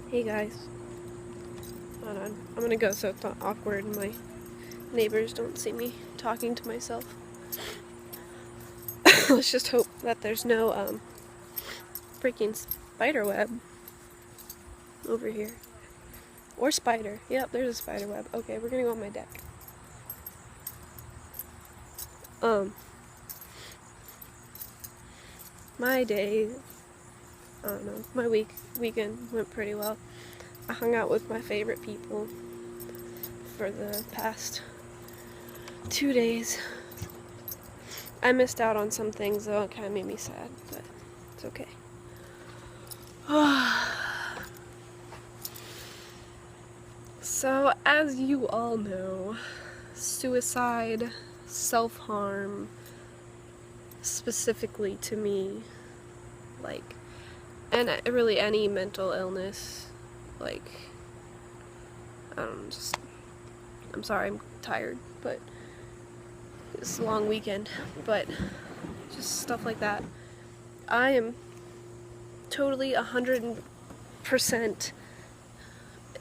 Hey guys. Hold on. I'm gonna go so it's not awkward and my neighbors don't see me talking to myself. Let's just hope that there's no freaking spider web over here. Or spider. Yep, there's a spider web. Okay, we're gonna go on my deck. My day, I don't know, my weekend went pretty well. I hung out with my favorite people for the past 2 days. I missed out on some things though, it kinda made me sad, but it's okay. So, as you all know, suicide, self-harm, specifically to me, like, and really any mental illness, like, I don't know, just, I'm sorry, I'm tired, but it's a long weekend, but just stuff like that. I am totally 100%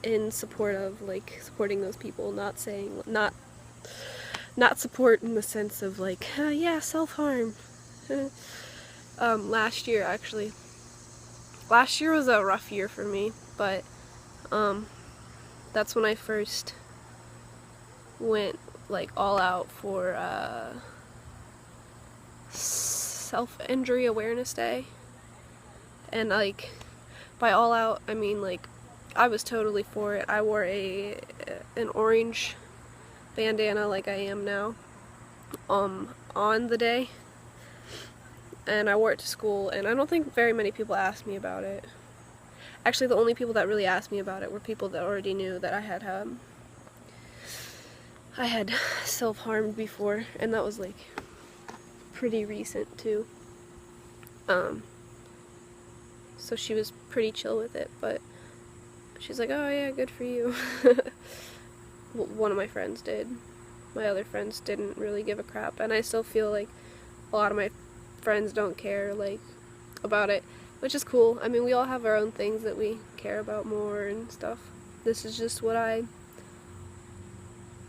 in support of, like, supporting those people, not saying, not support in the sense of, like, yeah, self-harm. Last year was a rough year for me, but, that's when I first went, like, all out for, Self-Injury Awareness Day, and, like, by all out, I mean, like, I was totally for it. I wore an orange bandana like I am now, on the day, and I wore it to school, and I don't think very many people asked me about it. Actually, the only people that really asked me about it were people that already knew that I had self-harmed before, and that was, like, pretty recent, too. So she was pretty chill with it, but she's like, oh yeah, good for you. One of my friends did. My other friends didn't really give a crap, and I still feel like a lot of my friends don't care, like, about it, which is cool. I mean, we all have our own things that we care about more and stuff. This is just what I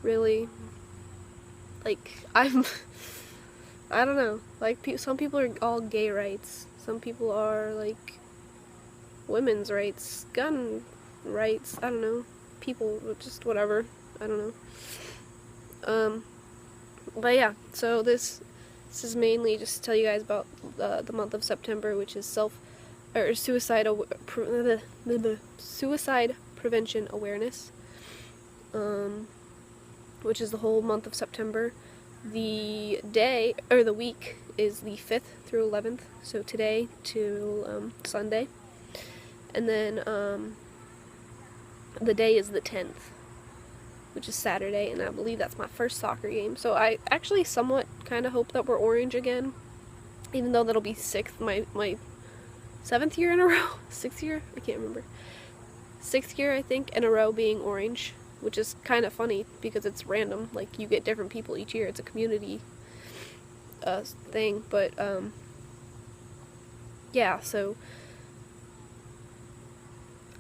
really, like, I don't know, like, some people are all gay rights, some people are, like, women's rights, gun rights, I don't know, people, just whatever, I don't know. But yeah, so this is mainly just to tell you guys about the month of September, which is suicide prevention awareness, which is the whole month of September. The day, or the week, is the 5th through 11th, so today to Sunday. And then the day is the 10th, which is Saturday, and I believe that's my first soccer game. So I actually somewhat kind of hope that we're orange again, even though that'll be my 7th year in a row? 6th year? I can't remember. 6th year, I think, in a row being orange, which is kind of funny because it's random. Like, you get different people each year. It's a community thing, but yeah, so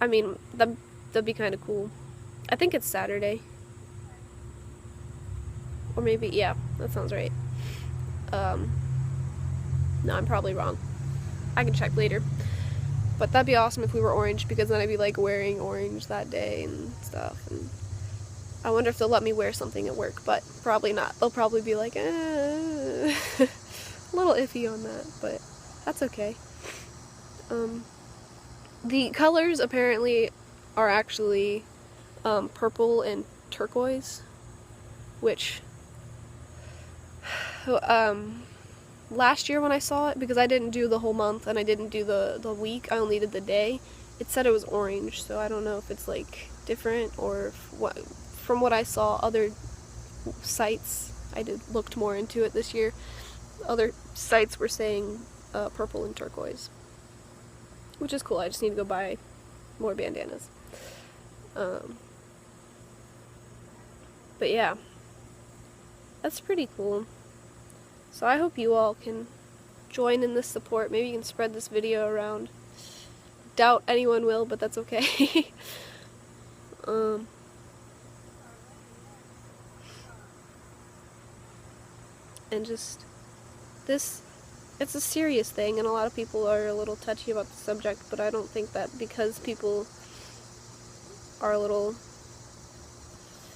I mean, that'd be kind of cool. I think it's Saturday. Or maybe, yeah, that sounds right. No, I'm probably wrong. I can check later. But that'd be awesome if we were orange, because then I'd be, like, wearing orange that day and stuff. And I wonder if they'll let me wear something at work, but probably not. They'll probably be like, a little iffy on that, but that's okay. The colors apparently are actually purple and turquoise, which last year when I saw it, because I didn't do the whole month and I didn't do the week, I only did the day, it said it was orange, so I don't know if it's, like, different, or from what I saw, other sites, looked more into it this year, other sites were saying purple and turquoise, which is cool. I just need to go buy more bandanas. But yeah, that's pretty cool. So I hope you all can join in this support. Maybe you can spread this video around. doubt anyone will, but that's okay. um, and just this, it's a serious thing, and a lot of people are a little touchy about the subject, but I don't think that because people are a little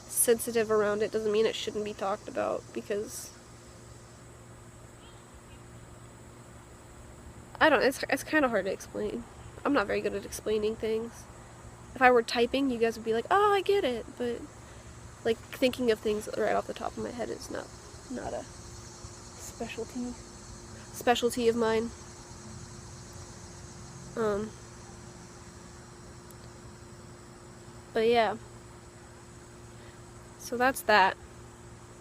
sensitive around it doesn't mean it shouldn't be talked about, because I don't know, it's kind of hard to explain. I'm not very good at explaining things. If I were typing, you guys would be like, oh, I get it, but like thinking of things right off the top of my head is not a specialty of mine. But yeah, so that's that.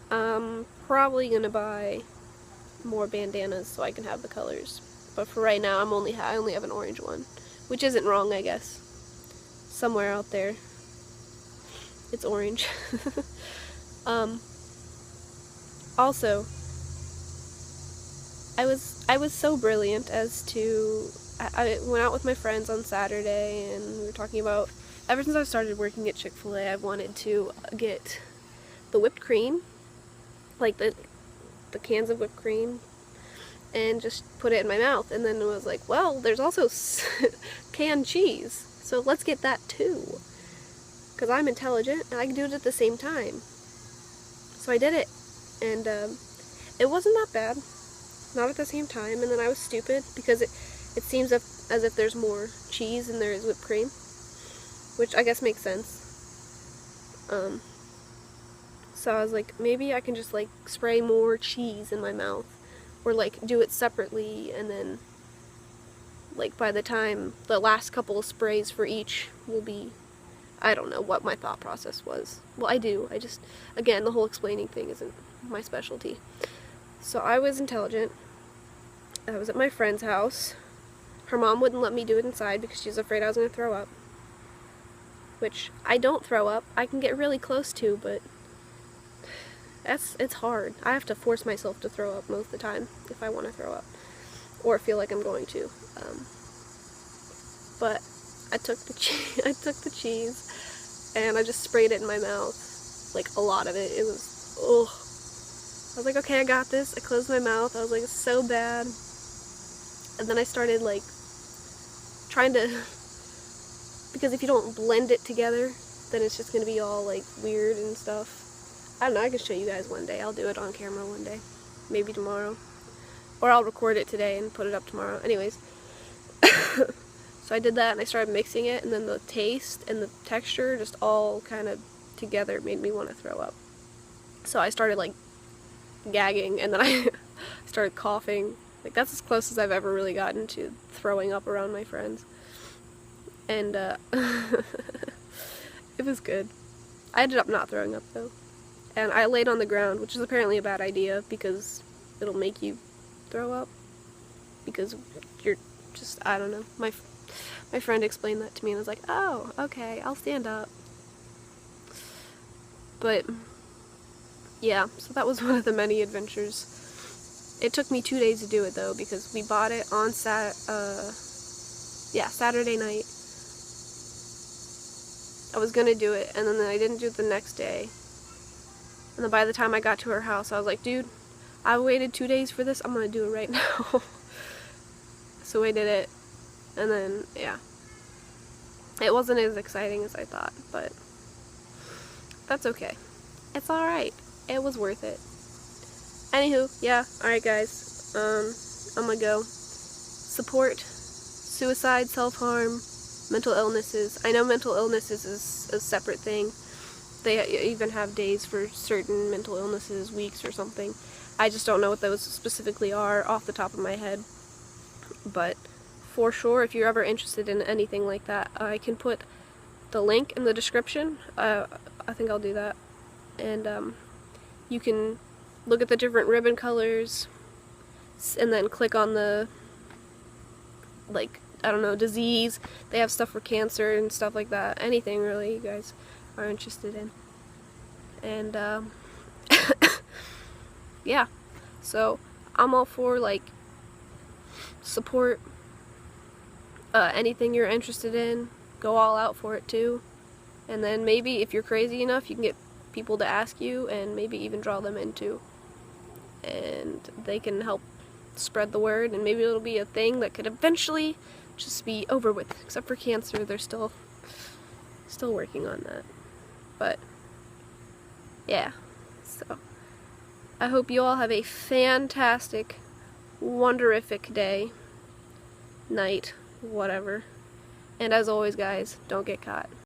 I'm probably gonna buy more bandanas so I can have the colors, but for right now I only have an orange one, which isn't wrong, I guess. Somewhere out there it's orange. Also, I was so brilliant as to, I went out with my friends on Saturday, and we were talking about, ever since I started working at Chick-fil-A, I've wanted to get the whipped cream, like the cans of whipped cream, and just put it in my mouth. And then it was like, well, there's also canned cheese, so let's get that too, because I'm intelligent and I can do it at the same time. So I did it, and it wasn't that bad, not at the same time. And then I was stupid because it seems as if there's more cheese than there is whipped cream, which I guess makes sense. So I was like, maybe I can just like spray more cheese in my mouth, or like do it separately, and then like by the time the last couple of sprays for each will be, I don't know what my thought process was. Well, I do. I just, again, the whole explaining thing isn't my specialty. So I was intelligent. I was at my friend's house. Her mom wouldn't let me do it inside because she was afraid I was going to throw up. Which, I don't throw up. I can get really close to, but it's hard. I have to force myself to throw up most of the time if I want to throw up, or feel like I'm going to. But I took the cheese, and I just sprayed it in my mouth, like a lot of it. It was, ugh. I was like, okay, I got this. I closed my mouth. I was like, it's so bad. And then I started like trying to, because if you don't blend it together, then it's just gonna be all like weird and stuff. I don't know, I can show you guys one day. I'll do it on camera one day. Maybe tomorrow. Or I'll record it today and put it up tomorrow. Anyways. So I did that, and I started mixing it, and then the taste and the texture just all kind of together made me want to throw up. So I started like gagging, and then I started coughing. Like, that's as close as I've ever really gotten to throwing up around my friends. And it was good. I ended up not throwing up though. And I laid on the ground, which is apparently a bad idea because it'll make you throw up. Because you're just, I don't know. My friend explained that to me, and I was like, oh, okay, I'll stand up. But yeah, so that was one of the many adventures. It took me 2 days to do it though, because we bought it on Saturday night. I was gonna do it, and then I didn't do it the next day. And then by the time I got to her house, I was like, dude, I waited 2 days for this, I'm gonna do it right now. So I did it, and then, yeah. It wasn't as exciting as I thought, but that's okay. It's alright. It was worth it. Anywho, yeah, alright guys, I'm gonna go. Support suicide, self-harm, mental illnesses. I know mental illnesses is a separate thing. They even have days for certain mental illnesses, weeks or something. I just don't know what those specifically are off the top of my head. But for sure, if you're ever interested in anything like that, I can put the link in the description. I think I'll do that. And you can look at the different ribbon colors and then click on the, like, I don't know, disease. They have stuff for cancer and stuff like that. Anything really you guys are interested in. And yeah, so I'm all for like support anything you're interested in, go all out for it too. And then maybe if you're crazy enough, you can get people to ask you and maybe even draw them in too. And they can help spread the word, and maybe it'll be a thing that could eventually just be over with. Except for cancer, they're still working on that. But yeah, so I hope you all have a fantastic, wonderific day, night, whatever. And as always, guys, don't get caught.